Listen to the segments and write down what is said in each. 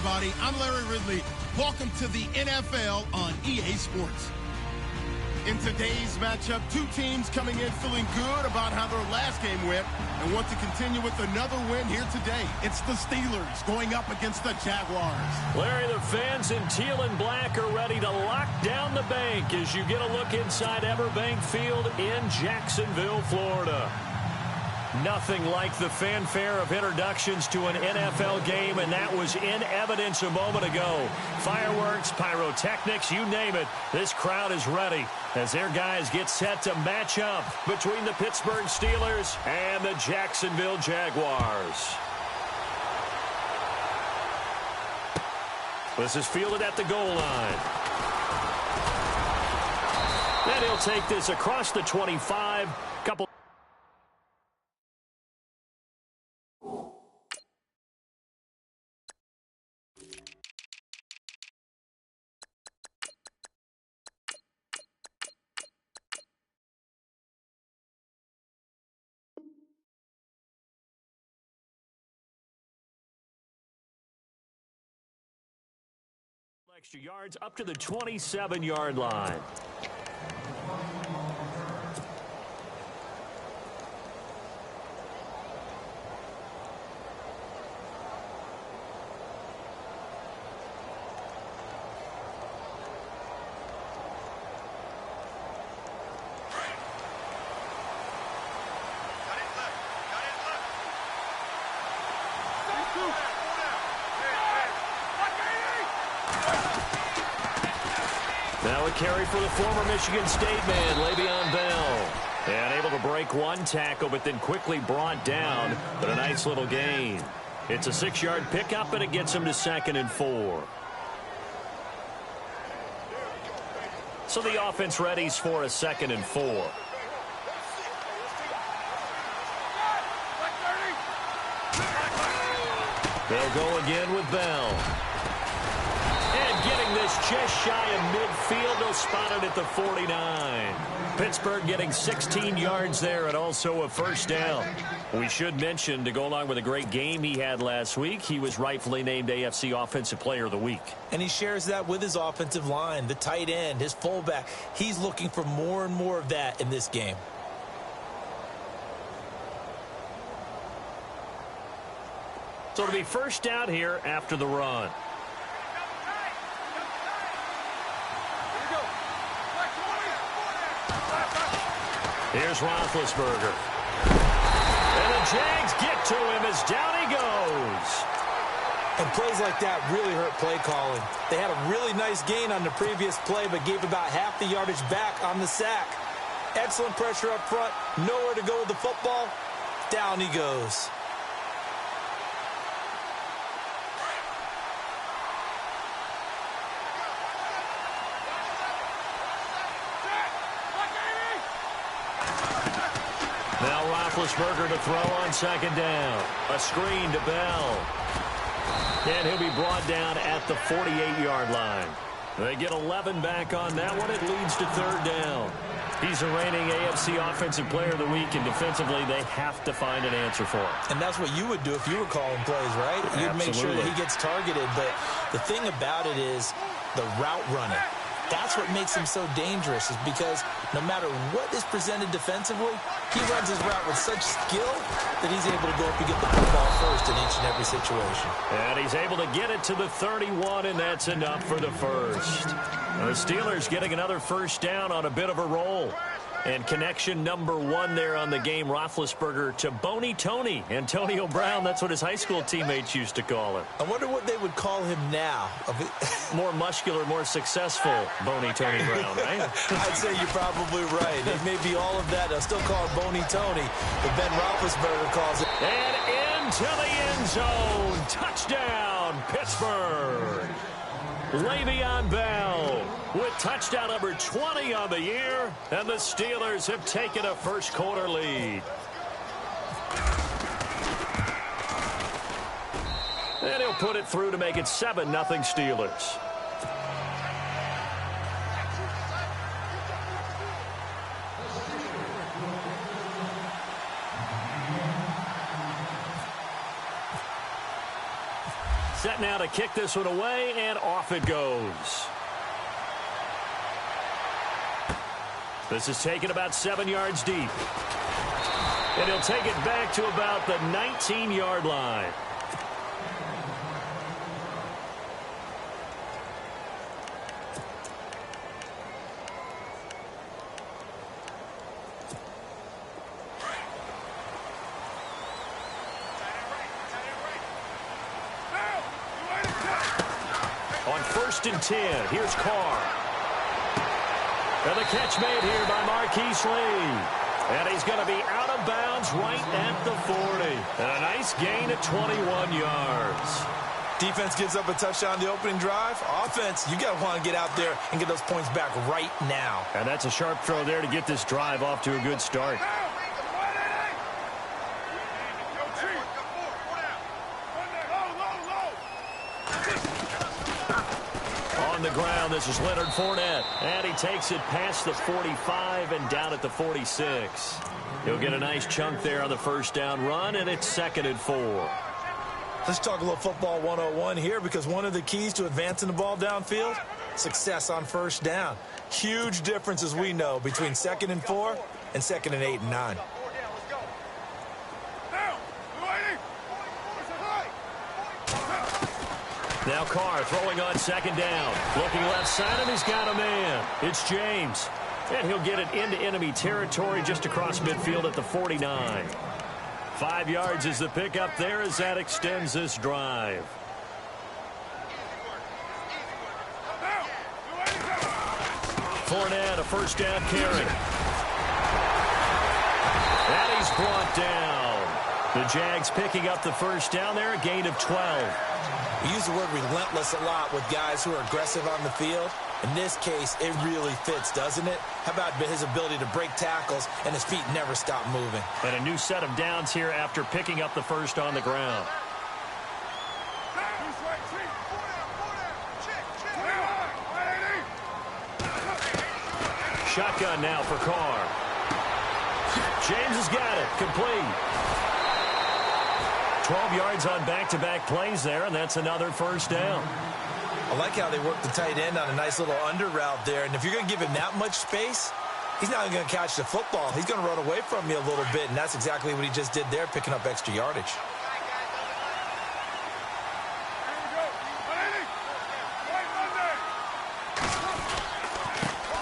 everybody. I'm Larry Ridley. Welcome to the NFL on EA Sports. In today's matchup, two teams coming in feeling good about how their last game went and want to continue with another win here today. It's the Steelers going up against the Jaguars. Larry, the fans in teal and black are ready to lock down the bank as you get a look inside Everbank Field in Jacksonville, Florida. Nothing like the fanfare of introductions to an NFL game, and that was in evidence a moment ago. Fireworks, pyrotechnics, you name it. This crowd is ready as their guys get set to match up between the Pittsburgh Steelers and the Jacksonville Jaguars. This is fielded at the goal line. And he'll take this across the 25. Couple. Extra yards up to the 27-yard line. Now a carry for the former Michigan State man, Le'Veon Bell. And able to break one tackle, but then quickly brought down. But a nice little gain. It's a 6-yard pickup, and it gets him to 2nd and 4. So the offense readies for a 2nd and 4. They'll go again with Bell. And getting this just shy of midfield, they'll spot it at the 49. Pittsburgh getting 16 yards there and also a first down. We should mention, to go along with a great game he had last week, he was rightfully named AFC Offensive Player of the Week. And he shares that with his offensive line, the tight end, his fullback. He's looking for more and more of that in this game. So it'll be first down here after the run. Here's Roethlisberger. And the Jags get to him as down he goes. And plays like that really hurt play calling. They had a really nice gain on the previous play, but gave about half the yardage back on the sack. Excellent pressure up front. Nowhere to go with the football. Down he goes. Now Roethlisberger to throw on 2nd down. A screen to Bell. And he'll be brought down at the 48-yard line. They get 11 back on that one. It leads to 3rd down. He's the reigning AFC Offensive Player of the Week, and defensively they have to find an answer for him. And that's what you would do if you were calling plays, right? You'd Absolutely. make sure that he gets targeted. But the thing about it is the route running. That's what makes him so dangerous, is because no matter what is presented defensively, he runs his route with such skill that he's able to go up and get the football first in each and every situation. And he's able to get it to the 31, and that's enough for the first. The Steelers getting another first down on a bit of a roll. And connection number 1 there on the game, Roethlisberger to Boney Tony. Antonio Brown, that's what his high school teammates used to call him. I wonder what they would call him now. More muscular, more successful Boney Tony Brown, right? I'd say you're probably right. It may be all of that. I'll still call it Boney Tony, but Ben Roethlisberger calls it. And into the end zone. Touchdown, Pittsburgh. Le'Veon Bell with touchdown number 20 on the year, and the Steelers have taken a first-quarter lead. And he'll put it through to make it 7-0 Steelers. set now to kick this one away, and off it goes. This is taken about 7 yards deep. And he'll take it back to about the 19-yard line. On 1st and 10, here's Carr. And the catch made here by Marquise Lee. And he's going to be out of bounds right at the 40. And a nice gain at 21 yards. Defense gives up a touchdown the opening drive. Offense, you got to want to get out there and get those points back right now. And that's a sharp throw there to get this drive off to a good start. On the ground, this is Leonard Fournette. And he takes it past the 45 and down at the 46. He'll get a nice chunk there on the first down run, and it's 2nd and 4. Let's talk a little football 101 here, because one of the keys to advancing the ball downfield, success on first down. Huge difference, as we know, between 2nd and 4 and 2nd and 8 and 9. Now Carr throwing on 2nd down. Looking left side, and he's got a man. It's James. And he'll get it into enemy territory just across midfield at the 49. 5 yards is the pickup there as that extends this drive. Fournette, a first down carry. And he's brought down. The Jags picking up the first down there, a gain of 12. We use the word relentless a lot with guys who are aggressive on the field. In this case, it really fits, doesn't it? How about his ability to break tackles and his feet never stop moving? And a new set of downs here after picking up the first on the ground. Shotgun now for Carr. James has got it. Complete. 12 yards on back-to-back plays there, and that's another first down. I like how they work the tight end on a nice little under route there. And if you're going to give him that much space, he's not going to catch the football. He's going to run away from you a little bit, and that's exactly what he just did there, picking up extra yardage.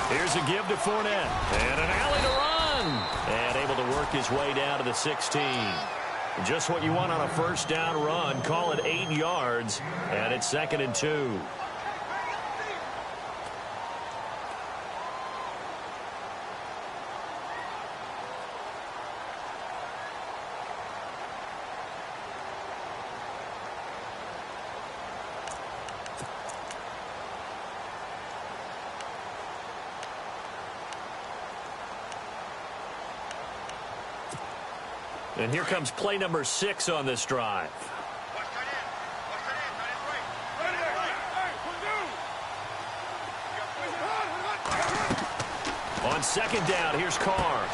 Here's a give to Fournette. And an alley to run. And able to work his way down to the 16. Just what you want on a first down run. Call it 8 yards, and it's 2nd and 2. And here comes play number 6 on this drive. On 2nd down, here's Carr.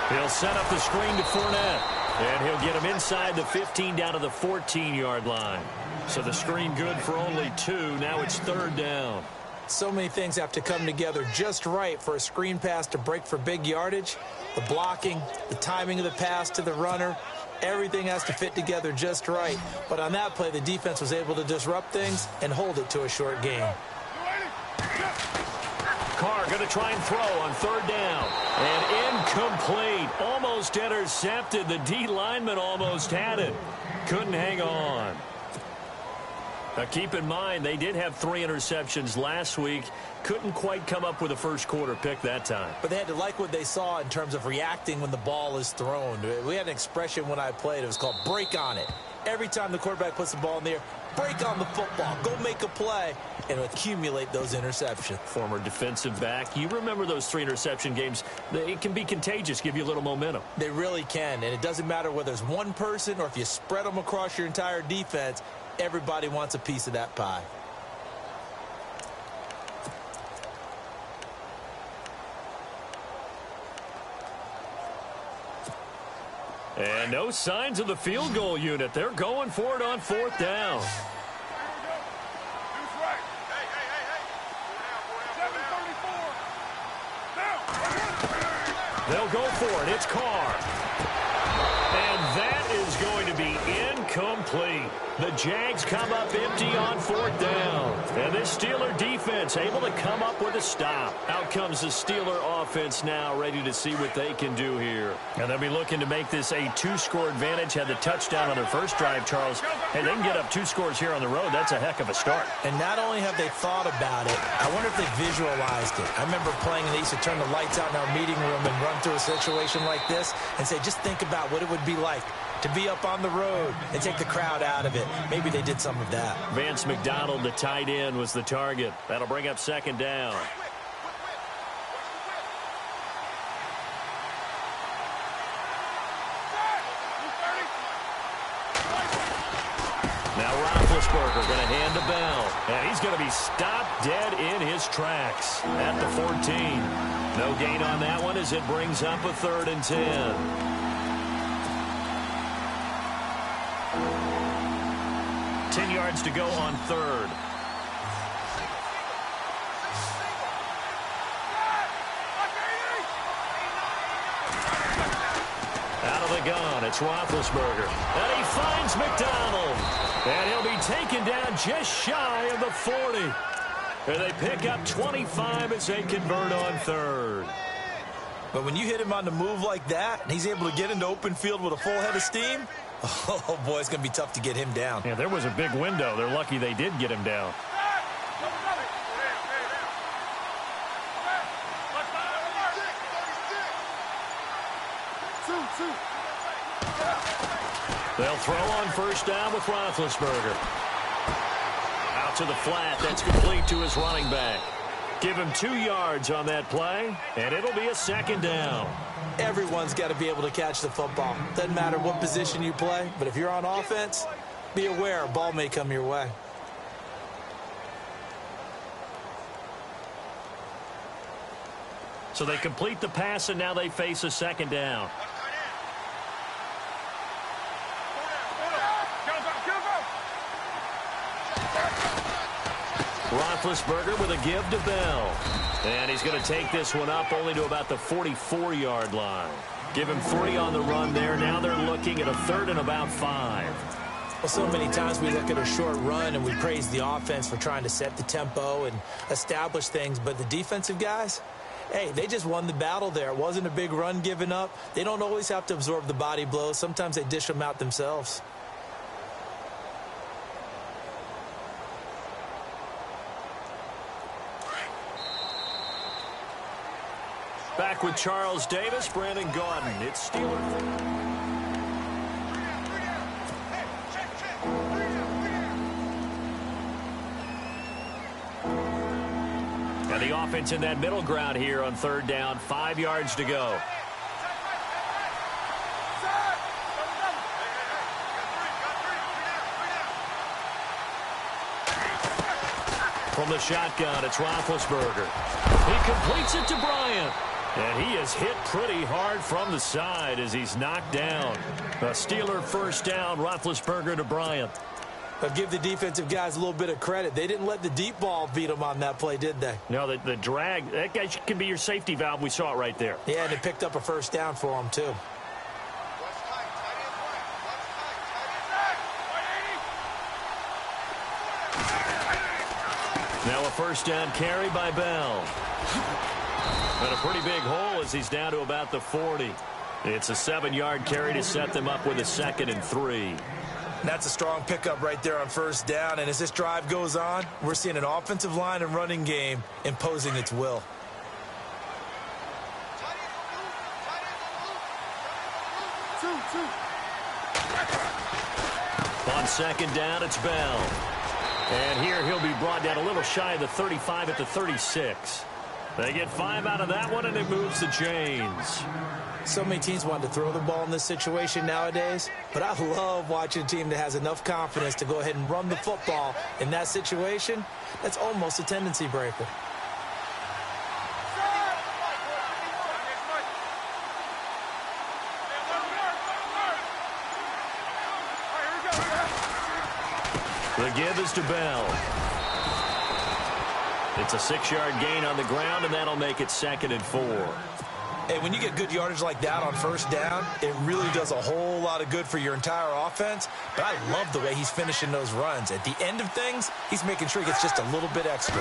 He'll set up the screen to Fournette. And he'll get him inside the 15 down to the 14-yard line. So the screen good for only 2. Now it's 3rd down. So many things have to come together just right for a screen pass to break for big yardage. The blocking, the timing of the pass to the runner, everything has to fit together just right. But on that play, the defense was able to disrupt things and hold it to a short gain. Carr going to try and throw on 3rd down. And incomplete. Almost intercepted. The D lineman almost had it. Couldn't hang on. Now, keep in mind, they did have 3 interceptions last week. Couldn't quite come up with a first-quarter pick that time. But they had to like what they saw in terms of reacting when the ball is thrown. We had an expression when I played. It was called break on it. Every time the quarterback puts the ball in the air, break on the football. Go make a play and accumulate those interceptions. Former defensive back. You remember those 3 interception games. It can be contagious, give you a little momentum. They really can, and it doesn't matter whether it's one person or if you spread them across your entire defense. Everybody wants a piece of that pie. And no signs of the field goal unit. They're going for it on 4th down. They'll go for it. It's Carr. And that is going to be incomplete. The Jags come up empty on 4th down. And this Steeler defense able to come up with a stop. Out comes the Steeler offense now, ready to see what they can do here. And they'll be looking to make this a 2-score advantage. Had the touchdown on their first drive, Charles. Hey, they can get up 2 scores here on the road. That's a heck of a start. And not only have they thought about it, I wonder if they visualized it. I remember playing, and they used to turn the lights out in our meeting room and run through a situation like this and say, just think about what it would be like to be up on the road and take the crowd out of it. Maybe they did some of that. Vance McDonald, the tight end, was the target. That'll bring up 2nd down. Now Roethlisberger going to hand to Bell. And he's going to be stopped dead in his tracks at the 14. No gain on that one as it brings up a 3rd and 10. 10 yards to go on 3rd. Out of the gun, it's Roethlisberger. And he finds McDonald. And he'll be taken down just shy of the 40. And they pick up 25 as they convert on 3rd. But when you hit him on the move like that, and he's able to get into open field with a full head of steam, oh, boy, it's going to be tough to get him down. Yeah, there was a big window. They're lucky they did get him down. They'll throw on 1st down with Roethlisberger. Out to the flat. That's complete to his running back. Give him 2 yards on that play, and it'll be a 2nd down. Everyone's got to be able to catch the football. Doesn't matter what position you play, but if you're on offense, be aware a ball may come your way. So they complete the pass, and now they face a 2nd down. Roethlisberger with a give to Bell. And he's going to take this one up only to about the 44-yard line. Give him 3 on the run there. Now they're looking at a 3rd and about 5. Well, so many times we look at a short run and we praise the offense for trying to set the tempo and establish things. But the defensive guys, hey, they just won the battle there. It wasn't a big run given up. They don't always have to absorb the body blows. Sometimes they dish them out themselves. Back with Charles Davis, Brandon Gaudin. It's Steelers. And the offense in that middle ground here on 3rd down. 5 yards to go. From the shotgun, it's Roethlisberger. He completes it to Bryant. And he is hit pretty hard from the side as he's knocked down. A Steeler 1st down, Roethlisberger to Bryant. But give the defensive guys a little bit of credit. They didn't let the deep ball beat them on that play, did they? No, the drag, that guy can be your safety valve. We saw it right there. Yeah, and it picked up a 1st down for him, too. Now a 1st down carry by Bell. And a pretty big hole as he's down to about the 40. It's a 7-yard carry to set them up with a 2nd and 3. That's a strong pickup right there on 1st down. And as this drive goes on, we're seeing an offensive line and running game imposing its will. On 2nd down, it's Bell. And here he'll be brought down a little shy of the 35 at the 36. They get 5 out of that one, and it moves the chains. So many teams want to throw the ball in this situation nowadays, but I love watching a team that has enough confidence to go ahead and run the football in that situation. That's almost a tendency breaker. The give is to Bell. It's a 6-yard gain on the ground, and that'll make it 2nd and 4. Hey, when you get good yardage like that on first down, it really does a whole lot of good for your entire offense. But I love the way he's finishing those runs. At the end of things, he's making sure he gets just a little bit extra.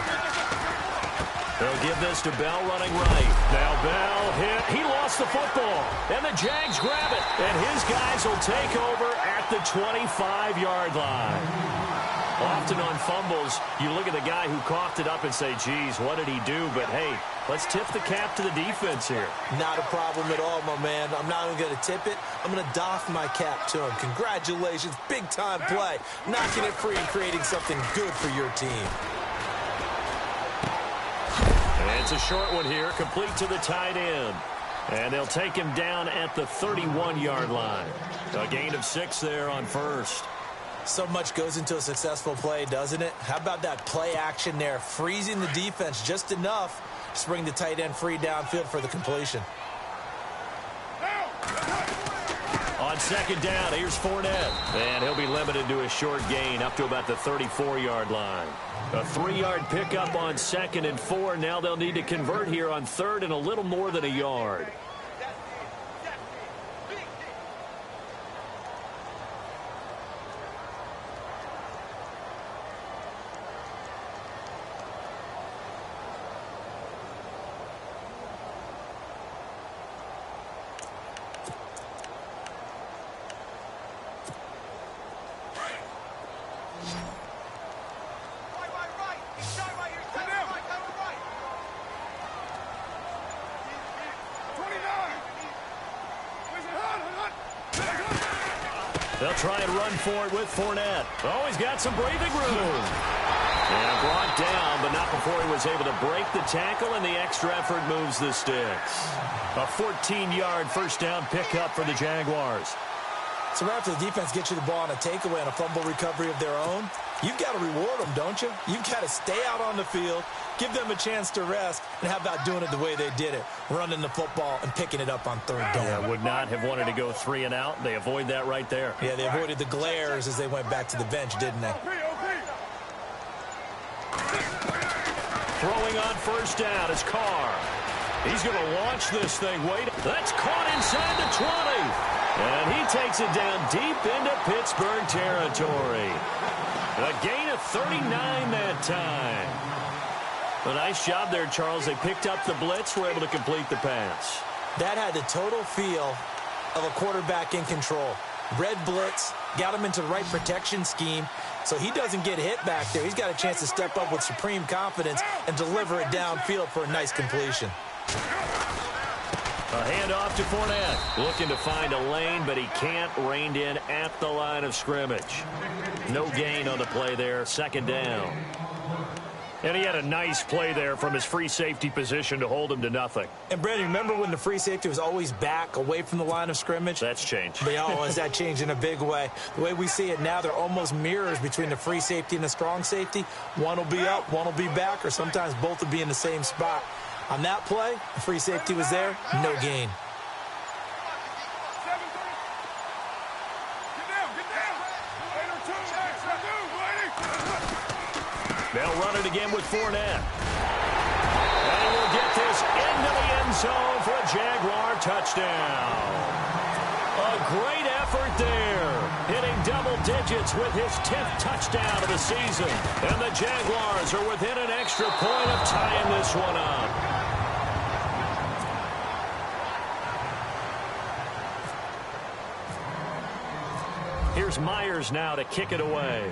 They'll give this to Bell running right. Now Bell hit. He lost the football. And the Jags grab it. And his guys will take over at the 25-yard line. Often on fumbles, you look at the guy who coughed it up and say, geez, what did he do? But, hey, let's tip the cap to the defense here. Not a problem at all, my man. I'm not even going to tip it. I'm going to doff my cap to him. Congratulations. Big-time play. Knocking it free and creating something good for your team. And it's a short one here, complete to the tight end. And they'll take him down at the 31-yard line. A gain of 6 there on first. So much goes into a successful play, doesn't it? How about that play action there, freezing the defense just enough to bring the tight end free downfield for the completion. On second down, here's Fournette. And he'll be limited to a short gain up to about the 34-yard line. A 3-yard pickup on 2nd and 4. Now they'll need to convert here on 3rd and a little more than a yard. They'll try and run for it with Fournette. Oh, he's got some breathing room. And brought down, but not before he was able to break the tackle, and the extra effort moves the sticks. A 14-yard first down pickup for the Jaguars. So right after the defense gets you the ball on a takeaway and a fumble recovery of their own, you've got to reward them, don't you? You've got to stay out on the field, give them a chance to rest, and how about doing it the way they did it, running the football and picking it up on 3rd down. Yeah, would not have wanted to go 3 and out. They avoid that right there. Yeah, they avoided the glares as they went back to the bench, didn't they? Throwing on first down is Carr. He's going to launch this thing. Wait, that's caught inside the 20. And he takes it down deep into Pittsburgh territory. A gain of 39 that time. A nice job there, Charles. They picked up the blitz, were able to complete the pass. That had the total feel of a quarterback in control. Red blitz, got him into the right protection scheme, so he doesn't get hit back there. He's got a chance to step up with supreme confidence and deliver it downfield for a nice completion. A handoff to Fournette. Looking to find a lane, but he can't. Reined in at the line of scrimmage. No gain on the play there. 2nd down. And he had a nice play there from his free safety position to hold him to nothing. And, Brandon, remember when the free safety was always back away from the line of scrimmage? That's changed. Has that changed in a big way? The way we see it now, they're almost mirrors between the free safety and the strong safety. One will be up, one will be back, or sometimes both will be in the same spot. On that play, the free safety was there, no gain. They'll run it again with Fournette. And he will get this into the end zone for a Jaguar touchdown. A great effort there. Hitting double digits with his 10th touchdown of the season. And the Jaguars are within an extra point of tying this one up. Here's Myers now to kick it away.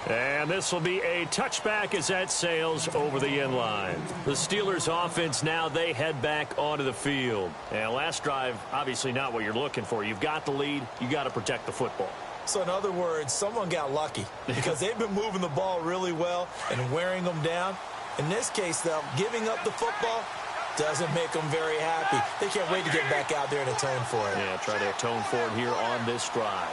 And this will be a touchback as that sails over the end line. The Steelers offense now, they head back onto the field. And last drive, obviously not what you're looking for. You've got the lead. You got to protect the football. So in other words, someone got lucky because they've been moving the ball really well and wearing them down. In this case, though, giving up the football doesn't make them very happy. They can't wait to get back out there and atone for it. Yeah, try to atone for it here on this drive.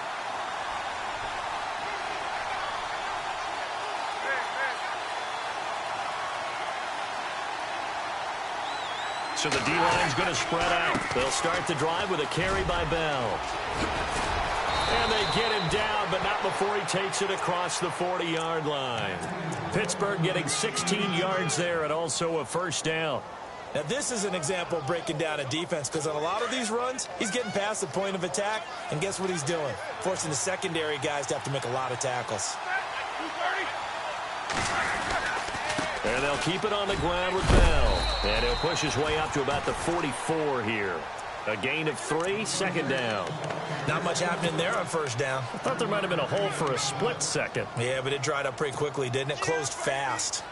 So the D-line's going to spread out. They'll start the drive with a carry by Bell. And they get him down, but not before he takes it across the 40-yard line. Pittsburgh getting 16 yards there and also a first down. Now, this is an example of breaking down a defense, because on a lot of these runs, he's getting past the point of attack, and guess what he's doing? Forcing the secondary guys to have to make a lot of tackles. And they'll keep it on the ground with Bell. And he'll push his way up to about the 44 here. A gain of 3, second down. Not much happening there on first down. I thought there might have been a hole for a split second. Yeah, but it dried up pretty quickly, didn't it? Closed fast.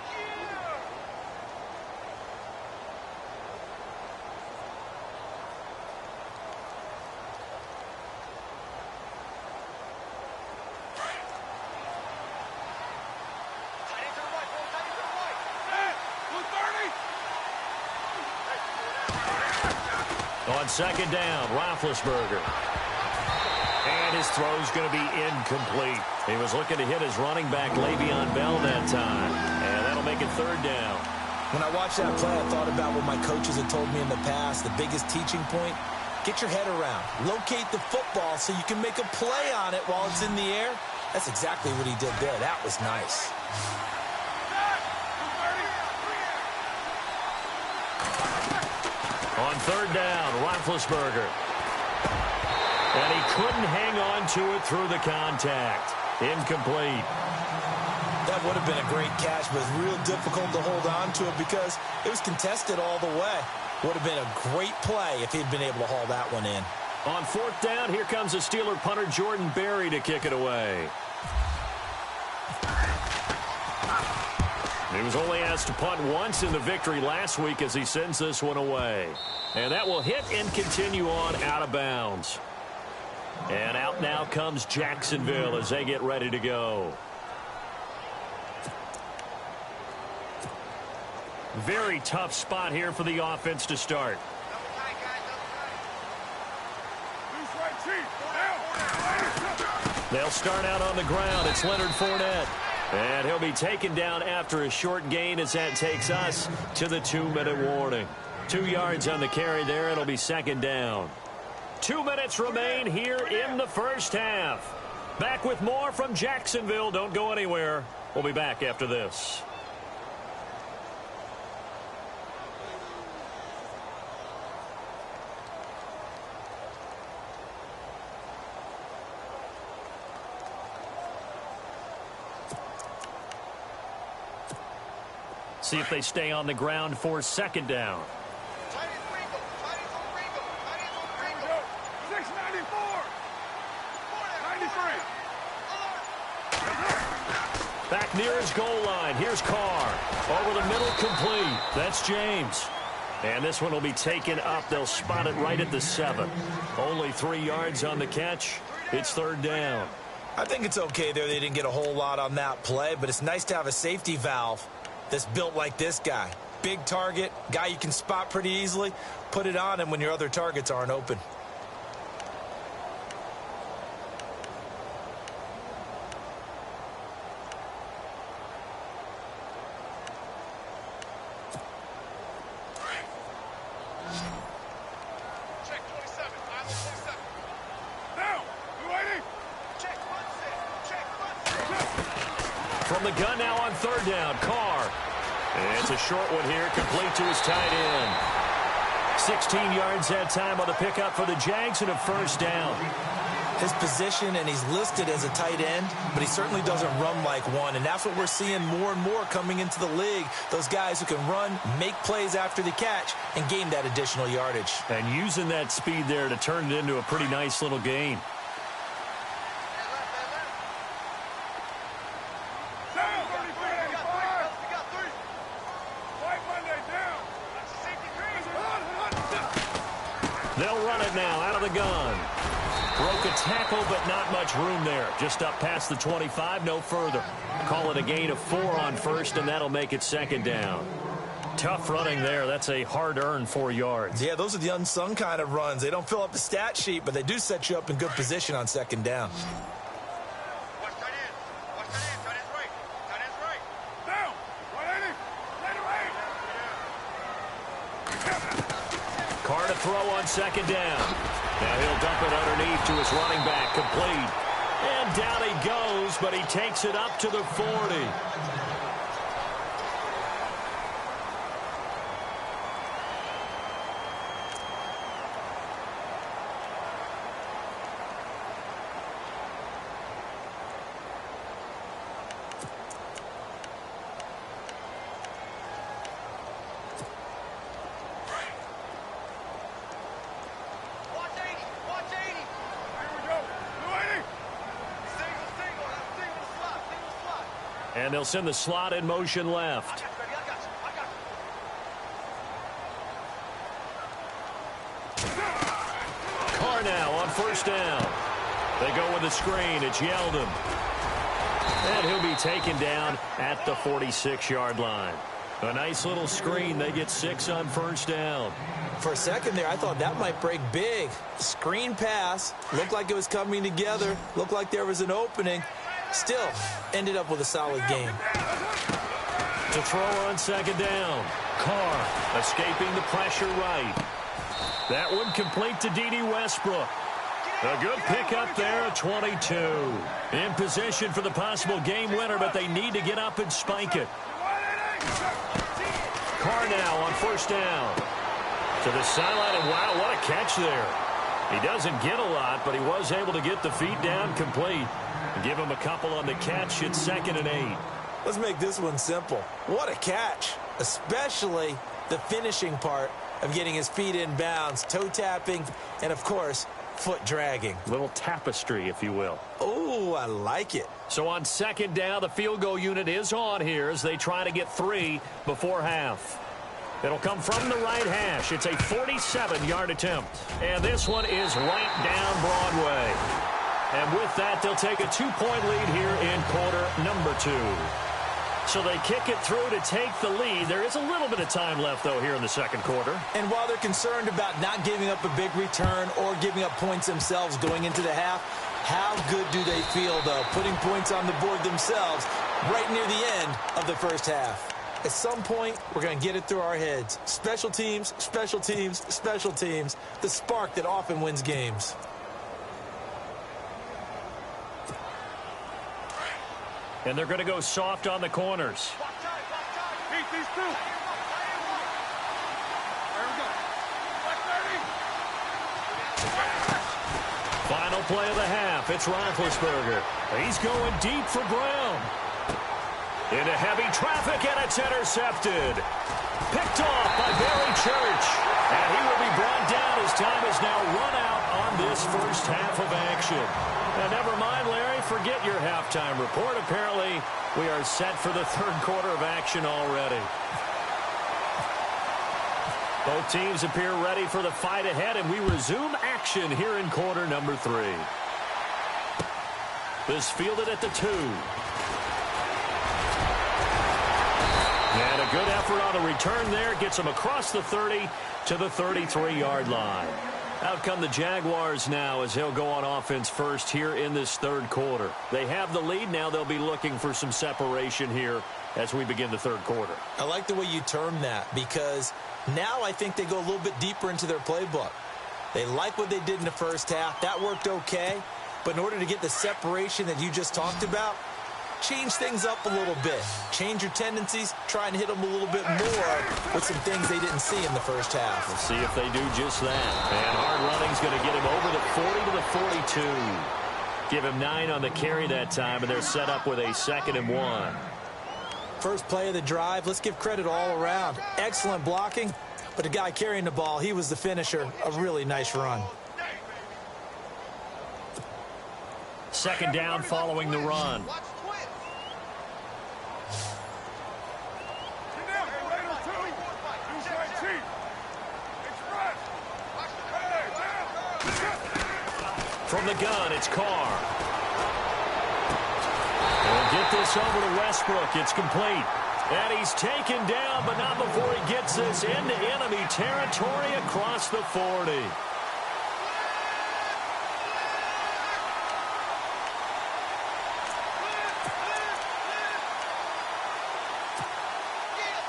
On second down, Roethlisberger. And his throw's going to be incomplete. He was looking to hit his running back, Le'Veon Bell, that time. And that'll make it third down. When I watched that play, I thought about what my coaches had told me in the past. The biggest teaching point, get your head around. Locate the football so you can make a play on it while it's in the air. That's exactly what he did there. That was nice. On third down, Roethlisberger. And he couldn't hang on to it through the contact. Incomplete. That would have been a great catch, but it's real difficult to hold on to it because it was contested all the way. Would have been a great play if he'd been able to haul that one in. On fourth down, here comes the Steeler punter Jordan Berry to kick it away. He was only asked to punt once in the victory last week as he sends this one away. And that will hit and continue on out of bounds. And out now comes Jacksonville as they get ready to go. Very tough spot here for the offense to start. They'll start out on the ground. It's Leonard Fournette. And he'll be taken down after a short gain as that takes us to the 2-minute warning. 2 yards on the carry there. It'll be second down. 2 minutes remain here in the first half. Back with more from Jacksonville. Don't go anywhere. We'll be back after this. See if they stay on the ground for second down. Back near his goal line. Here's Carr. Over the middle, complete. That's James. And this one will be taken up. They'll spot it right at the 7. Only 3 yards on the catch. It's third down. I think it's okay there. They didn't get a whole lot on that play, but it's nice to have a safety valve that's built like this guy. Big target, guy you can spot pretty easily. Put it on him when your other targets aren't open. From the gun now on third down, Carr. And it's a short one here, complete to his tight end. 16 yards that time on the pickup for the Jags and a first down. His position, and he's listed as a tight end, but he certainly doesn't run like one, and that's what we're seeing more and more coming into the league. Those guys who can run, make plays after the catch, and gain that additional yardage. And using that speed there to turn it into a pretty nice little gain. They'll run it now out of the gun. Broke a tackle, but not much room there. Just up past the 25, no further. Call it a gain of 4 on first, and that'll make it second down. Tough running there. That's a hard-earned 4 yards. Yeah, those are the unsung kind of runs. They don't fill up the stat sheet, but they do set you up in good position on second down. Carr to throw on second down. Now he'll dump it underneath to his running back, complete. And down he goes, but he takes it up to the 40. And they'll send the slot in motion left. Carr now on first down. They go with the screen. It's Yeldon. And he'll be taken down at the 46-yard line. A nice little screen. They get 6 on first down. For a second there, I thought that might break big. Screen pass. Looked like it was coming together. Looked like there was an opening. Still ended up with a solid game. To throw on second down. Carr escaping the pressure right. That one complete to D.D. Westbrook. A good pickup there at 22. In position for the possible game winner, but they need to get up and spike it. Carr now on first down. To the sideline, and wow, what a catch there. He doesn't get a lot, but he was able to get the feet down complete. Give him a couple on the catch. It's 2nd and 8. Let's make this one simple. What a catch, especially the finishing part of getting his feet in bounds, toe tapping, and, of course, foot dragging. Little tapestry, if you will. Oh, I like it. So on second down, the field goal unit is on here as they try to get 3 before half. It'll come from the right hash. It's a 47-yard attempt. And this one is right down Broadway. And with that, they'll take a 2-point lead here in quarter number 2. So they kick it through to take the lead. There is a little bit of time left, though, here in the second quarter. And while they're concerned about not giving up a big return or giving up points themselves going into the half, how good do they feel, though, putting points on the board themselves right near the end of the first half? At some point, we're going to get it through our heads. Special teams, special teams, special teams, the spark that often wins games. And they're going to go soft on the corners. Beat these two. There we go. Final play of the half. It's Roethlisberger. He's going deep for Brown. Into heavy traffic, and it's intercepted. Picked off by Barry Church. And he will be brought down as time is now run out on this first half of action. And never mind, Larry, forget your halftime report. Apparently, we are set for the third quarter of action already. Both teams appear ready for the fight ahead, and we resume action here in quarter number 3. This fielded at the 2. And a good effort on the return there. Gets him across the 30 to the 33-yard line. Out come the Jaguars now as they'll go on offense first here in this third quarter. They have the lead. Now they'll be looking for some separation here as we begin the third quarter. I like the way you term that because now I think they go a little bit deeper into their playbook. They like what they did in the first half. That worked okay. But in order to get the separation that you just talked about, change things up a little bit. Change your tendencies. Try and hit them a little bit more with some things they didn't see in the first half. We'll see if they do just that. And hard running's going to get him over the 40 to the 42. Give him 9 on the carry that time, and they're set up with a 2nd and 1. First play of the drive. Let's give credit all around. Excellent blocking, but the guy carrying the ball, he was the finisher. A really nice run. Second down following the run. From the gun, it's Carr. They'll get this over to Westbrook. It's complete. And he's taken down, but not before he gets this into enemy territory across the 40.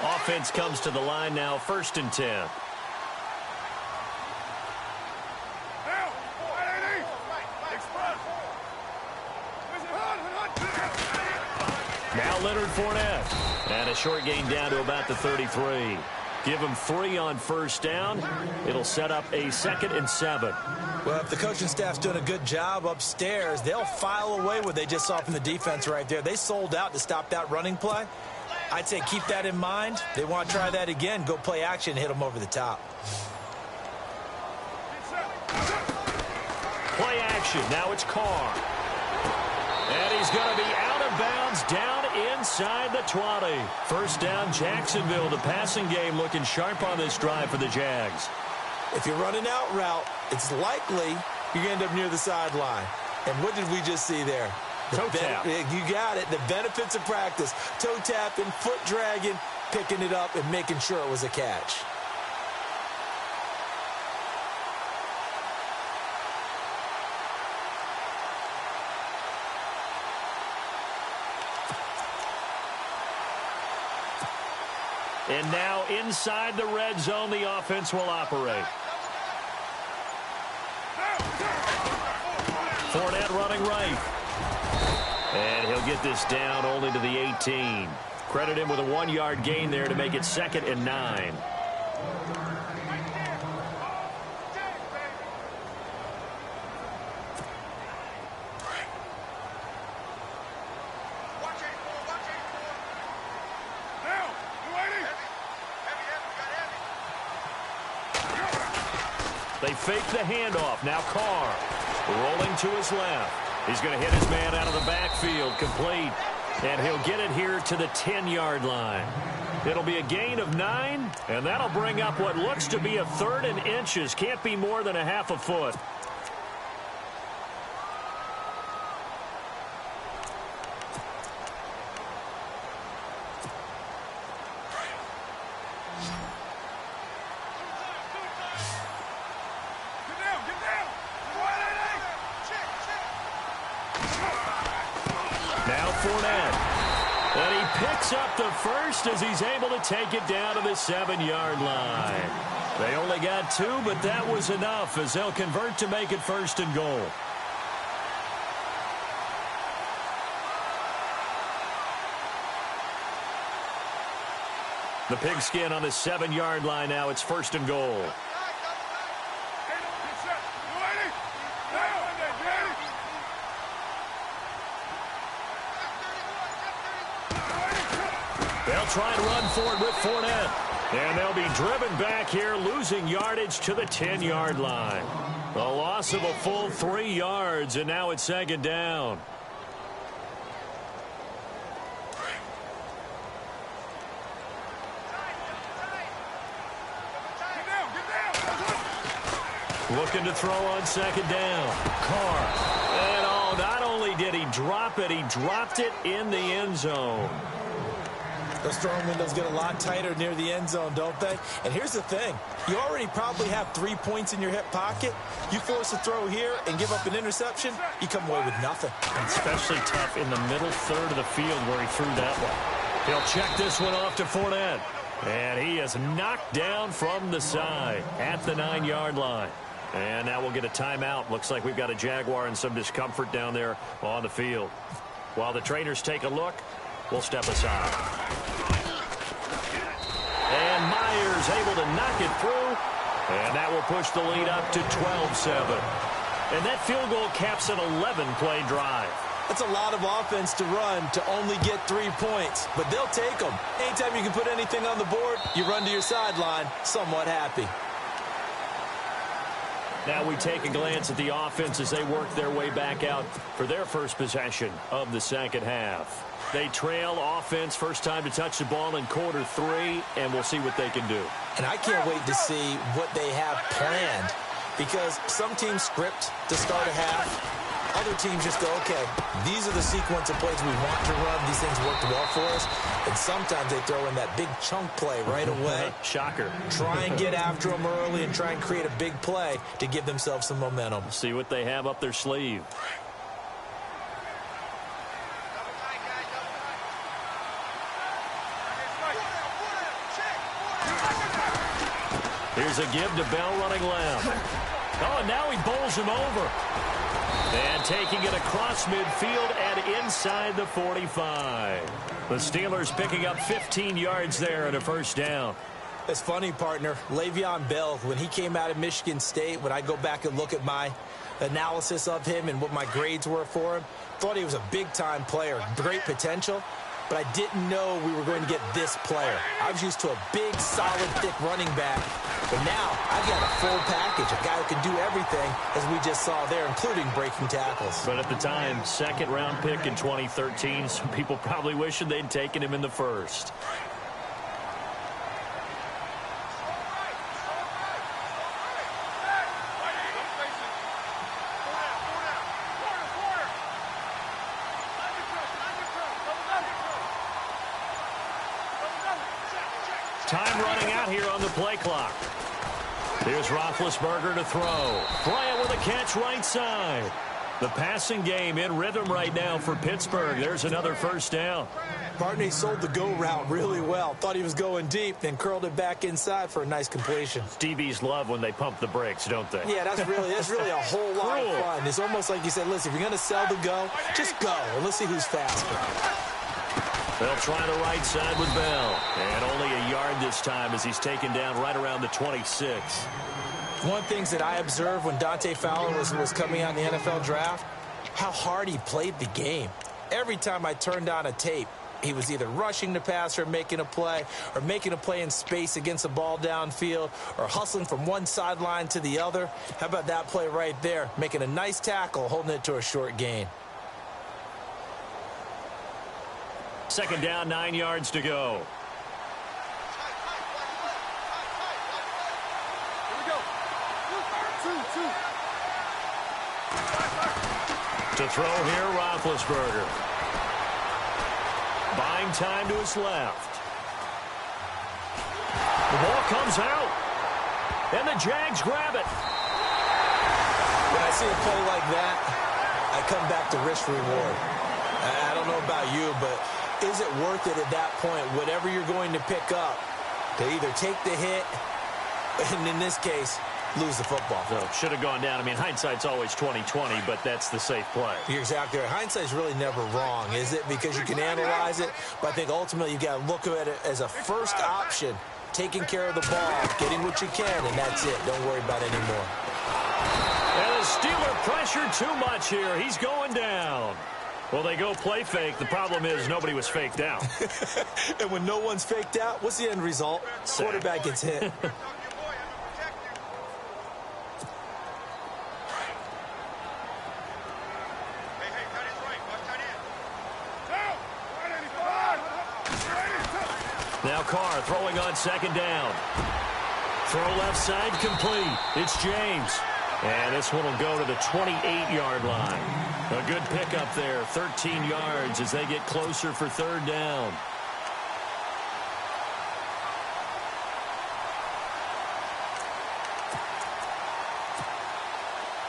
Offense comes to the line now, 1st and 10. Leonard Fournette. And a short gain down to about the 33. Give him 3 on first down. It'll set up a 2nd and 7. Well, if the coaching staff's doing a good job upstairs, they'll file away what they just saw from the defense right there. They sold out to stop that running play. I'd say keep that in mind. They want to try that again. Go play action, hit them over the top. Play action. Now it's Carr. And he's going to be out of bounds down inside the 20. First down, Jacksonville. The passing game looking sharp on this drive for the Jags. If you're running out route, it's likely you're going to end up near the sideline. And what did we just see there? Toe tap. You got it. The benefits of practice. Toe tapping, foot dragging, picking it up, and making sure it was a catch. And now inside the red zone, the offense will operate. Fournette running right. And he'll get this down only to the 18. Credit him with a 1-yard gain there to make it 2nd and 9. They fake the handoff. Now Carr rolling to his left. He's going to hit his man out of the backfield. Complete. And he'll get it here to the 10-yard line. It'll be a gain of 9, and that'll bring up what looks to be a 3rd and inches. Can't be more than a half a foot. Now Fournette. And he picks up the first as he's able to take it down to the 7-yard line. They only got 2, but that was enough as they'll convert to make it 1st and goal. The pigskin on the 7-yard line now. It's 1st and goal. They'll try and run forward with Fournette. And they'll be driven back here, losing yardage to the 10-yard line. A loss of a full 3 yards, and now it's 2nd down. Looking to throw on 2nd down. Carr. And not only did he drop it, he dropped it in the end zone. Those throwing windows get a lot tighter near the end zone, don't they? And here's the thing. You already probably have 3 points in your hip pocket. You force a throw here and give up an interception, you come away with nothing. Especially tough in the middle third of the field where he threw that one. He'll check this one off to Fournette. And he is knocked down from the side at the 9-yard line. And now we'll get a timeout. Looks like we've got a Jaguar in some discomfort down there on the field. While the trainers take a look, we'll step aside. And Myers able to knock it through. And that will push the lead up to 12-7. And that field goal caps an 11-play drive. That's a lot of offense to run to only get 3 points. But they'll take them. Anytime you can put anything on the board, you run to your sideline somewhat happy. Now we take a glance at the offense as they work their way back out for their first possession of the 2nd half. They trail offense, first time to touch the ball in quarter 3, and we'll see what they can do. And I can't wait to see what they have planned, because some teams script to start a half. Other teams just go, okay, these are the sequence of plays we want to run. These things worked well for us. And sometimes they throw in that big chunk play right away. Shocker. Try and get after them early and try and create a big play to give themselves some momentum. See what they have up their sleeve. Here's a give to Bell running left. Oh, and now he bowls him over. And taking it across midfield and inside the 45. The Steelers picking up 15 yards there at a first down. It's funny, partner. Le'Veon Bell, when he came out of Michigan State, when I go back and look at my analysis of him and what my grades were for him, thought he was a big-time player, great potential, but I didn't know we were going to get this player. I was used to a big, solid, thick running back, but now I've got a full package, a guy who can do everything, as we just saw there, including breaking tackles. But at the time, second-round pick in 2013, some people probably wishing they'd taken him in the first. Time running out here on the play clock. Here's Roethlisberger to throw. Bryant with a catch right side. The passing game in rhythm right now for Pittsburgh. There's another first down. Partner, he sold the go route really well. Thought he was going deep, then curled it back inside for a nice completion. DBs love when they pump the brakes, don't they? Yeah, that's really a whole lot of fun. It's almost like you said, listen, if you're going to sell the go, just go, and let's see who's faster. They'll try the right side with Bell. And only a yard this time as he's taken down right around the 26. One of the things that I observed when Dante Fowler was coming out in the NFL draft, how hard he played the game. Every time I turned on a tape, he was either rushing the passer, making a play, or making a play in space against the ball downfield, or hustling from one sideline to the other. How about that play right there? Making a nice tackle, holding it to a short gain. Second down, 9 yards to go. To throw here, Roethlisberger. Buying time to his left. The ball comes out. And the Jags grab it. When I see a play like that, I come back to risk reward. I don't know about you, but is it worth it at that point, whatever you're going to pick up, to either take the hit, and in this case, lose the football? So should have gone down. I mean, hindsight's always 20/20, but that's the safe play. You're exactly right. Hindsight's really never wrong, is it? Because you can analyze it, but I think ultimately you got to look at it as a first option, taking care of the ball, getting what you can, and that's it. Don't worry about it anymore. And the Steeler pressured too much here. He's going down. Well, they go play fake. The problem is nobody was faked out. And when no one's faked out, what's the end result? Quarterback gets hit. Now Carr throwing on second down. Throw left side complete. It's James. And this one will go to the 28-yard line. A good pickup there, 13 yards as they get closer for third down.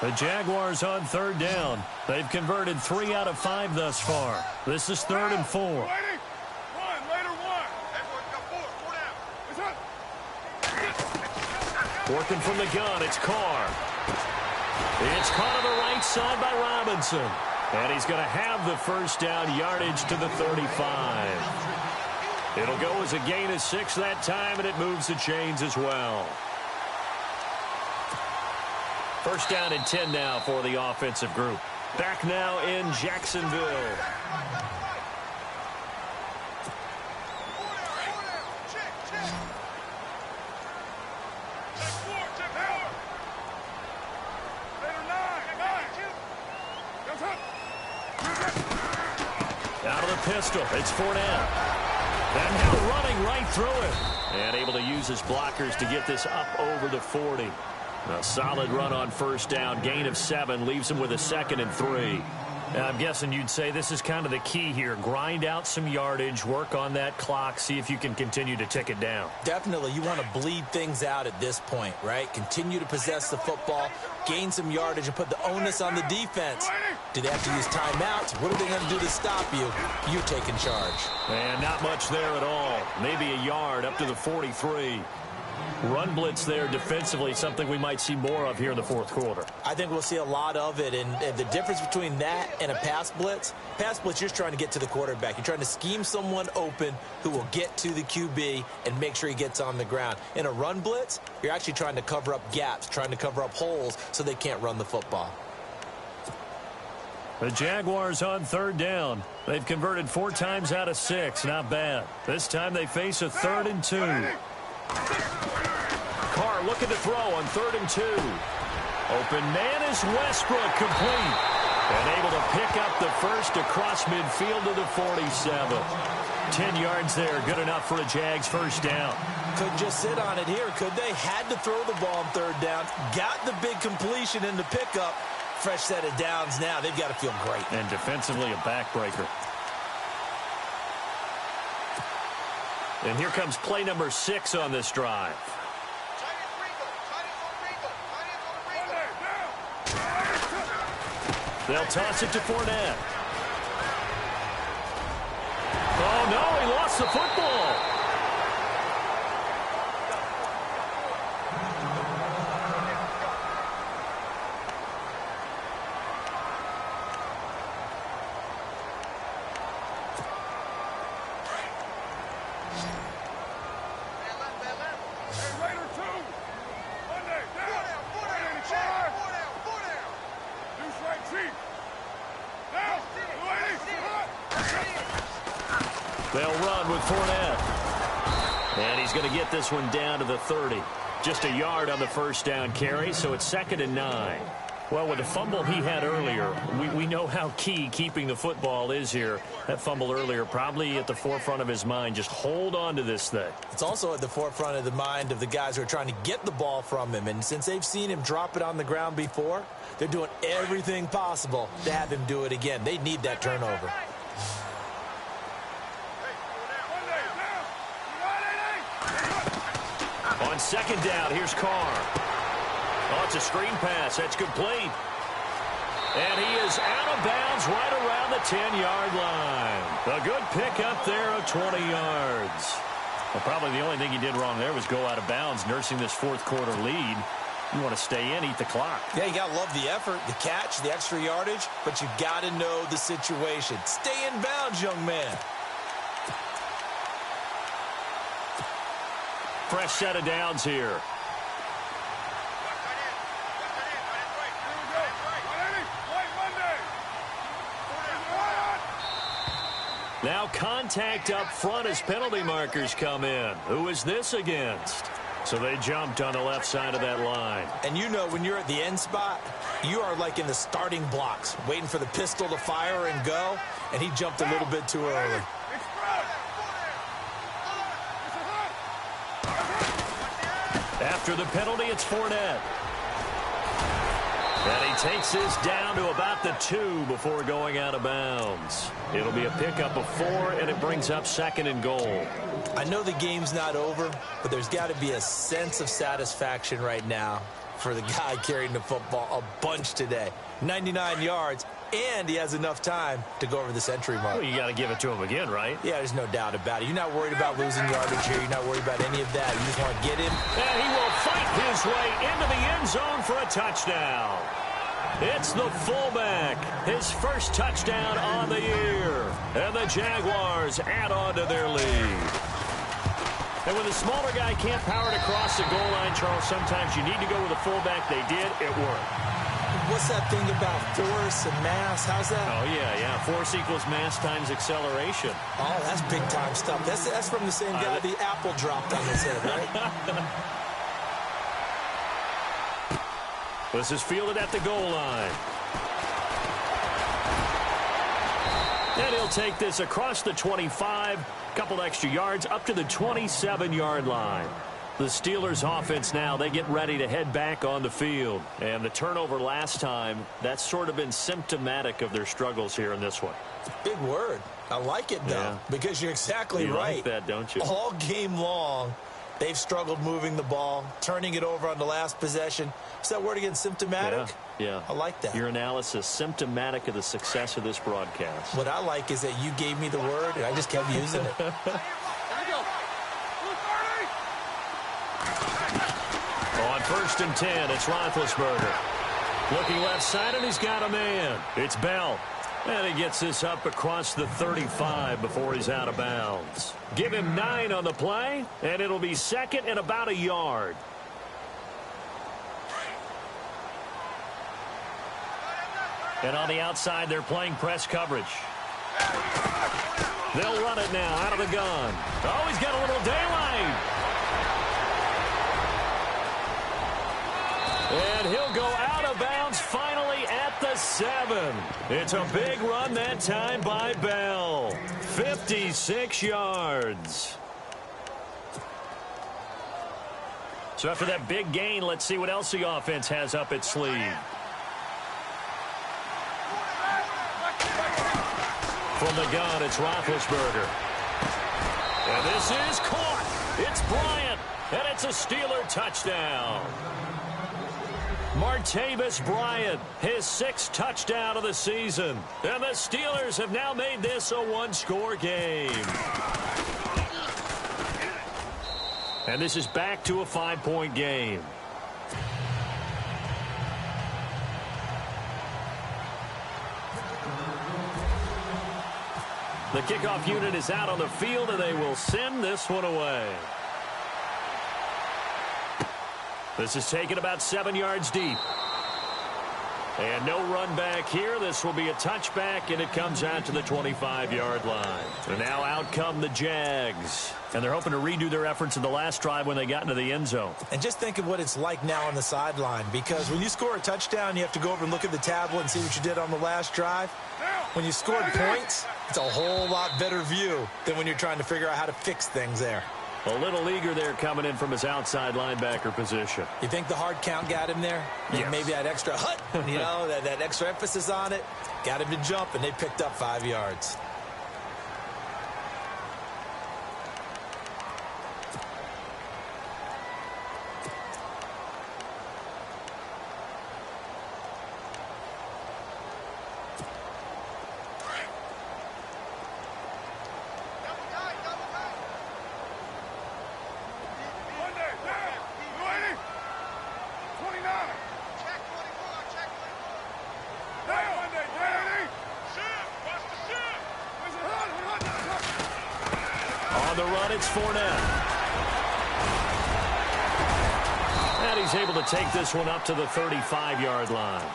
The Jaguars on third down. They've converted 3 out of 5 thus far. This is 3rd and 4. Working from the gun, it's Carr. It's caught on the right side by Robinson. And he's going to have the first down, yardage to the 35. It'll go as a gain of 6 that time, and it moves the chains as well. First down and 10 now for the offensive group. Back now in Jacksonville. Out of the pistol, it's Fournette. And now running right through it. And able to use his blockers to get this up over the 40. A solid run on first down. Gain of 7 leaves him with a 2nd and 3. I'm guessing you'd say this is kind of the key here. Grind out some yardage, work on that clock, see if you can continue to tick it down. Definitely, you want to bleed things out at this point, right? Continue to possess the football, gain some yardage, and put the onus on the defense. Do they have to use timeouts? What are they going to do to stop you? You're taking charge. And not much there at all. Maybe a yard up to the 43. Run blitz there defensively, something we might see more of here in the fourth quarter. I think we'll see a lot of it, and the difference between that and a pass blitz, you're just trying to get to the quarterback. You're trying to scheme someone open who will get to the QB and make sure he gets on the ground. In a run blitz, you're actually trying to cover up gaps, trying to cover up holes so they can't run the football. The Jaguars on third down. They've converted 4 times out of 6. Not bad. This time they face a 3rd and 2. Carr looking to throw on 3rd and 2. Open man is Westbrook, complete. And able to pick up the first across midfield to the 47. 10 yards there, good enough for a Jags first down. Couldn't just sit on it here, could they? Had to throw the ball on 3rd down. Got the big completion in the pickup. Fresh set of downs now. They've got to feel great. And defensively a backbreaker. And here comes play number 6 on this drive. They'll toss it to Fournette. Oh, no, he lost the football. They'll run with Fournette. And he's going to get this one down to the 30. Just a yard on the first down carry, so it's 2nd and 9. Well, with the fumble he had earlier, we know how key keeping the football is here. That fumble earlier probably at the forefront of his mind. Just hold on to this thing. It's also at the forefront of the mind of the guys who are trying to get the ball from him. And since they've seen him drop it on the ground before, they're doing everything possible to have him do it again. They need that turnover. On 2nd down, here's Carr. Oh, it's a screen pass. That's complete. And he is out of bounds right around the 10-yard line. A good pickup there of 20 yards. Well, probably the only thing he did wrong there was go out of bounds, nursing this fourth quarter lead. You want to stay in, eat the clock. Yeah, you got to love the effort, the catch, the extra yardage, but you got to know the situation. Stay in bounds, young man. Fresh set of downs here. Now contact up front as penalty markers come in. Who is this against? So they jumped on the left side of that line. And you know when you're at the end spot, you are like in the starting blocks, waiting for the pistol to fire and go, and he jumped a little bit too early. After the penalty, it's Fournette. And he takes this down to about the 2 before going out of bounds. It'll be a pickup of 4, and it brings up 2nd and goal. I know the game's not over, but there's got to be a sense of satisfaction right now for the guy carrying the football a bunch today. 99 yards, and he has enough time to go over the century mark. Well, you got to give it to him again, right? Yeah, there's no doubt about it. You're not worried about losing yardage here. You're not worried about any of that. You just want to get him. And he will fight his way into the end zone for a touchdown. It's the fullback. His first touchdown on the year. And the Jaguars add on to their lead. And when the smaller guy can't power it across the goal line, Charles, sometimes you need to go with a fullback. They did. It worked. What's that thing about force and mass? How's that? Oh, yeah. Force equals mass times acceleration. Oh, that's big-time stuff. That's from the same guy the apple dropped on his head, right? This is fielded at the goal line. And he'll take this across the 25, couple extra yards, up to the 27-yard line. The Steelers offense now, they get ready to head back on the field. And the turnover last time, that's sort of been symptomatic of their struggles here in this one. Big word. I like it, though, because you're exactly right. You like that, don't you? All game long, they've struggled moving the ball, turning it over on the last possession. Is that word again, symptomatic? Yeah. I like that. Your analysis, symptomatic of the success of this broadcast. What I like is that you gave me the word, and I just kept using it. 1st and 10. It's Roethlisberger. Looking left side, and he's got a man. It's Bell. And he gets this up across the 35 before he's out of bounds. Give him 9 on the play, and it'll be 2nd and about a yard. And on the outside, they're playing press coverage. They'll run it now out of the gun. Oh, he's got a little daylight. And he'll go out of bounds finally at the 7. It's a big run that time by Bell. 56 yards. So after that big gain, let's see what else the offense has up its sleeve. From the gun, it's Roethlisberger. And this is caught. It's Bryant. And it's a Steeler touchdown. Martavis Bryant, his 6th touchdown of the season. And the Steelers have now made this a 1-score game. And this is back to a 5-point game. The kickoff unit is out on the field, and they will send this one away. This is taken about 7 yards deep. And no run back here. This will be a touchback, and it comes out to the 25-yard line. And now out come the Jags. And they're hoping to redo their efforts in the last drive when they got into the end zone. And just think of what it's like now on the sideline, because when you score a touchdown, you have to go over and look at the tablet and see what you did on the last drive. When you scored points, it's a whole lot better view than when you're trying to figure out how to fix things there. A little eager there coming in from his outside linebacker position. You think the hard count got him there? Yes. Maybe that extra that extra emphasis on it got him to jump, and they picked up 5 yards. On the run, it's Fournette. And he's able to take this one up to the 35-yard line.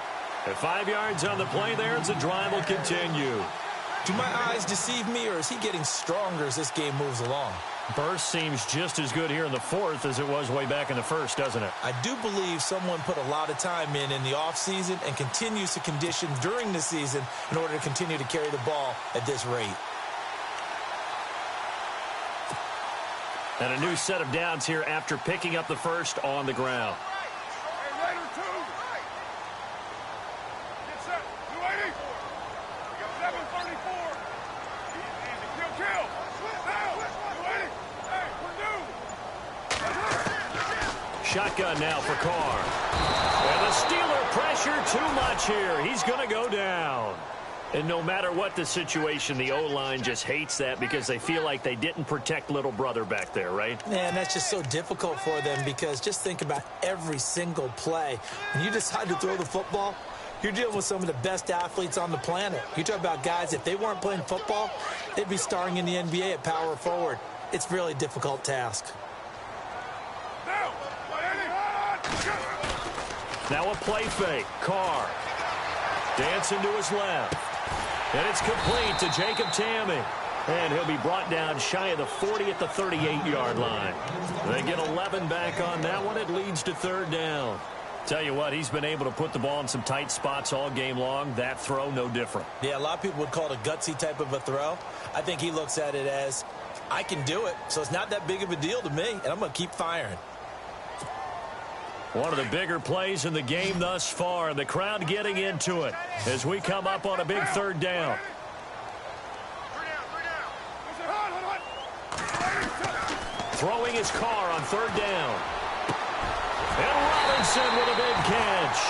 At 5 yards on the play there, as the drive will continue. Do my eyes deceive me, or is he getting stronger as this game moves along? Burst seems just as good here in the 4th as it was way back in the 1st, doesn't it? I do believe someone put a lot of time in the offseason and continues to condition during the season in order to continue to carry the ball at this rate. And a new set of downs here after picking up the 1st on the ground. Shotgun now for Carr. And the Steeler pressure too much here. He's going to go down. And no matter what the situation, the O-line just hates that because they feel like they didn't protect little brother back there, right? Man, that's just so difficult for them, because just think about every single play. When you decide to throw the football, you're dealing with some of the best athletes on the planet. You talk about guys, if they weren't playing football, they'd be starring in the NBA at power forward. It's a really difficult task. Now a play fake. Carr dancing to his left. And it's complete to Jacob Tamme. And he'll be brought down shy of the 40 at the 38-yard line. They get 11 back on that one. It leads to 3rd down. Tell you what, he's been able to put the ball in some tight spots all game long. That throw, no different. Yeah, a lot of people would call it a gutsy type of a throw. I think he looks at it as, I can do it, so it's not that big of a deal to me, and I'm going to keep firing. One of the bigger plays in the game thus far. The crowd getting into it as we come up on a big 3rd down. Throwing his Carr on 3rd down. And Robinson with a big catch.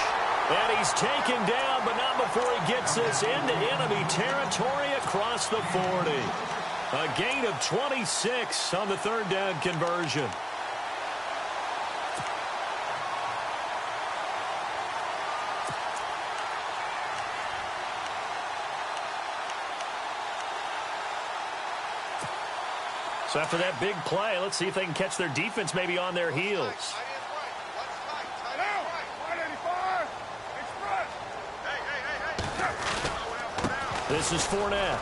And he's taken down, but not before he gets this into enemy territory across the 40. A gain of 26 on the 3rd down conversion. So after that big play, let's see if they can catch their defense maybe on their heels. This is Fournette.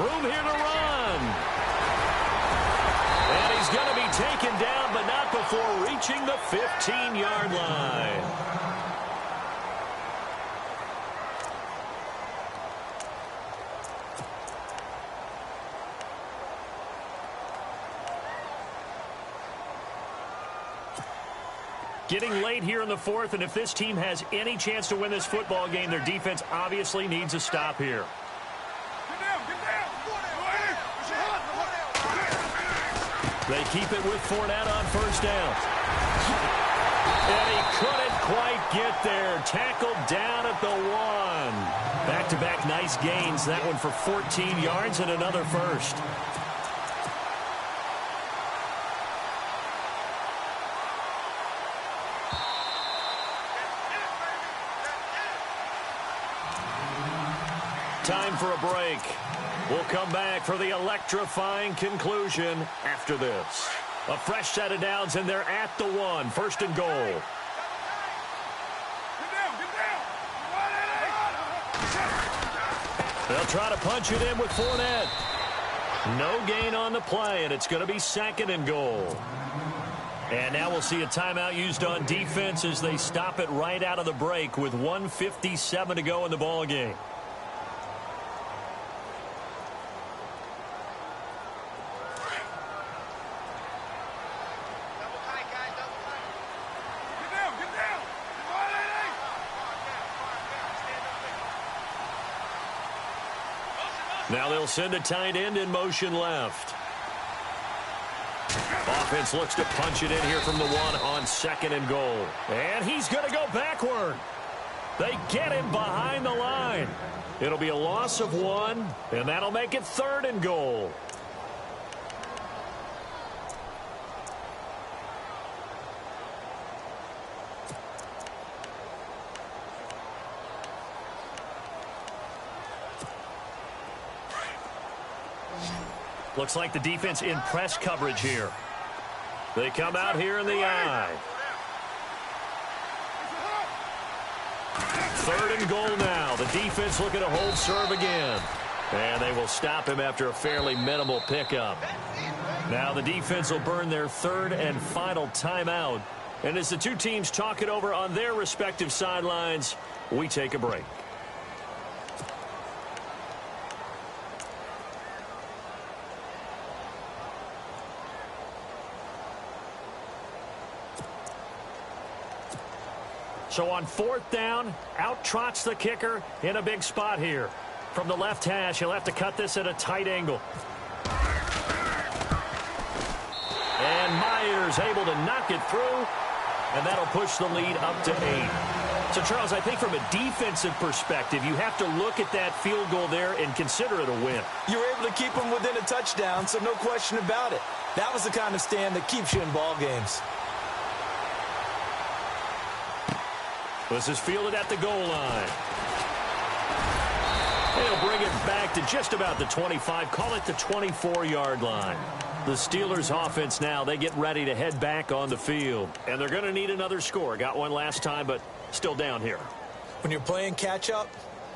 Room here to run. And he's going to be taken down, but not before reaching the 15-yard line. Getting late here in the fourth, and if this team has any chance to win this football game, their defense obviously needs a stop here. They keep it with Fournette on first down. And he couldn't quite get there. Tackled down at the 1. Back-to-back nice gains. That one for 14 yards and another first. Time for a break. We'll come back for the electrifying conclusion after this. A fresh set of downs, and they're at the 1. First and goal. They'll try to punch it in with Fournette. No gain on the play, and it's going to be second and goal. And now we'll see a timeout used on defense as they stop it right out of the break with 1:57 to go in the ball game. Now they'll send a tight end in motion left. Offense looks to punch it in here from the 1 on second and goal. And he's going to go backward. They get him behind the line. It'll be a loss of 1, and that'll make it third and goal. Looks like the defense in press coverage here. They come out here in the eye. Third and goal now. The defense looking to hold serve again. And they will stop him after a fairly minimal pickup. Now the defense will burn their third and final timeout. And as the two teams talk it over on their respective sidelines, we take a break. So on fourth down, out trots the kicker in a big spot here. From the left hash, he'll have to cut this at a tight angle. And Myers able to knock it through, and that'll push the lead up to 8. So, Charles, I think from a defensive perspective, you have to look at that field goal there and consider it a win. You were able to keep them within a touchdown, so no question about it. That was the kind of stand that keeps you in ball games. This is fielded at the goal line. They'll bring it back to just about the 25, call it the 24-yard line. The Steelers offense now, they get ready to head back on the field. And they're going to need another score. Got one last time, but still down here. When you're playing catch-up,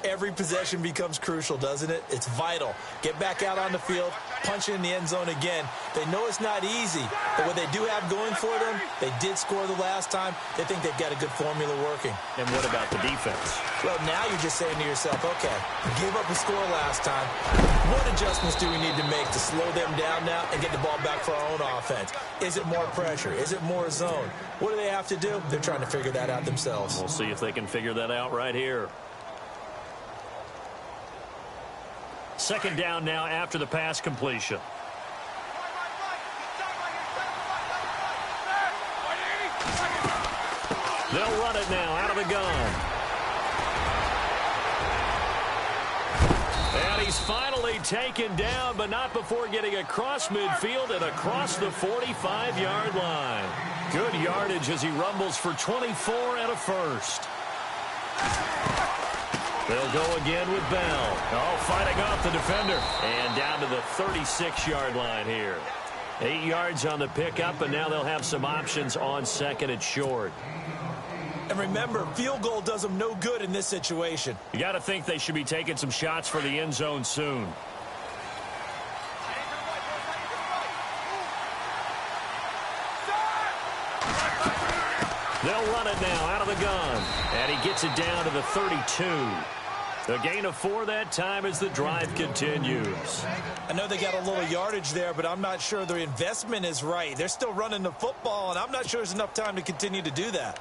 every possession becomes crucial, doesn't it? It's vital. Get back out on the field, punch it in the end zone again. They know it's not easy, but what they do have going for them, they did score the last time. They think they've got a good formula working. And what about the defense? Well, now you're just saying to yourself, okay, gave up a score last time. What adjustments do we need to make to slow them down now and get the ball back for our own offense? Is it more pressure? Is it more zone? What do they have to do? They're trying to figure that out themselves. We'll see if they can figure that out right here. Second down now after the pass completion. They'll run it now out of the gun. And he's finally taken down, but not before getting across midfield and across the 45-yard line. Good yardage as he rumbles for 24 and a first. They'll go again with Bell. Oh, fighting off the defender. And down to the 36-yard line here. 8 yards on the pickup, and now they'll have some options on second and short. And remember, field goal does them no good in this situation. You got to think they should be taking some shots for the end zone soon. They'll run it now out of the gun. And he gets it down to the 32. A gain of 4 that time as the drive continues. I know they got a little yardage there, but I'm not sure their investment is right. They're still running the football, and I'm not sure there's enough time to continue to do that.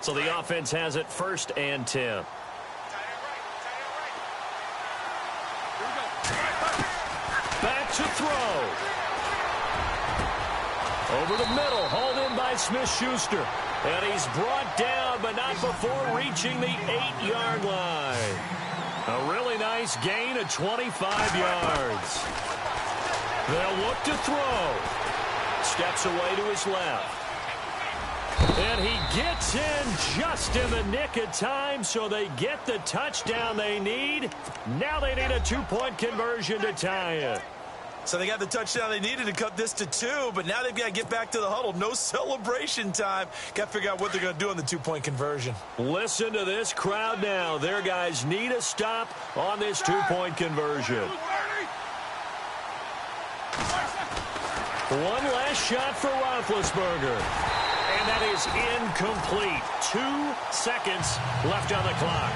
So the offense has it 1st and 10. Back to throw. Over the middle, hauled in by Smith-Schuster. And he's brought down, but not before reaching the 8-yard line. A really nice gain of 25 yards. They'll look to throw. Steps away to his left. And he gets in just in the nick of time, so they get the touchdown they need. Now they need a 2-point conversion to tie it. So they got the touchdown they needed to cut this to 2, but now they've got to get back to the huddle. No celebration time. Got to figure out what they're going to do on the 2-point conversion. Listen to this crowd now. Their guys need a stop on this 2-point conversion. One last shot for Roethlisberger. And that is incomplete. 2 seconds left on the clock.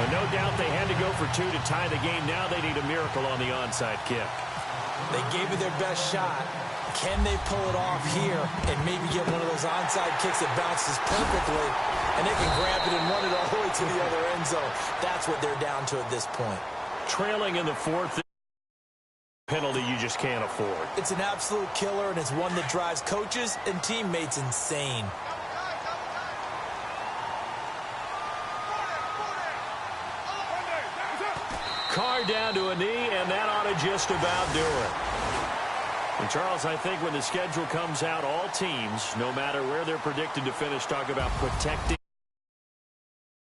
And no doubt they had to go for 2 to tie the game. Now they need a miracle on the onside kick. They gave it their best shot. Can they pull it off here and maybe get one of those onside kicks that bounces perfectly, and they can grab it and run it all the way to the other end zone? That's what they're down to at this point. Trailing in the 4th. Penalty you just can't afford. It's an absolute killer, and it's one that drives coaches and teammates insane. Carr down to a knee, and that ought to just about do it. And Charles, I think when the schedule comes out, all teams, no matter where they're predicted to finish, talk about protecting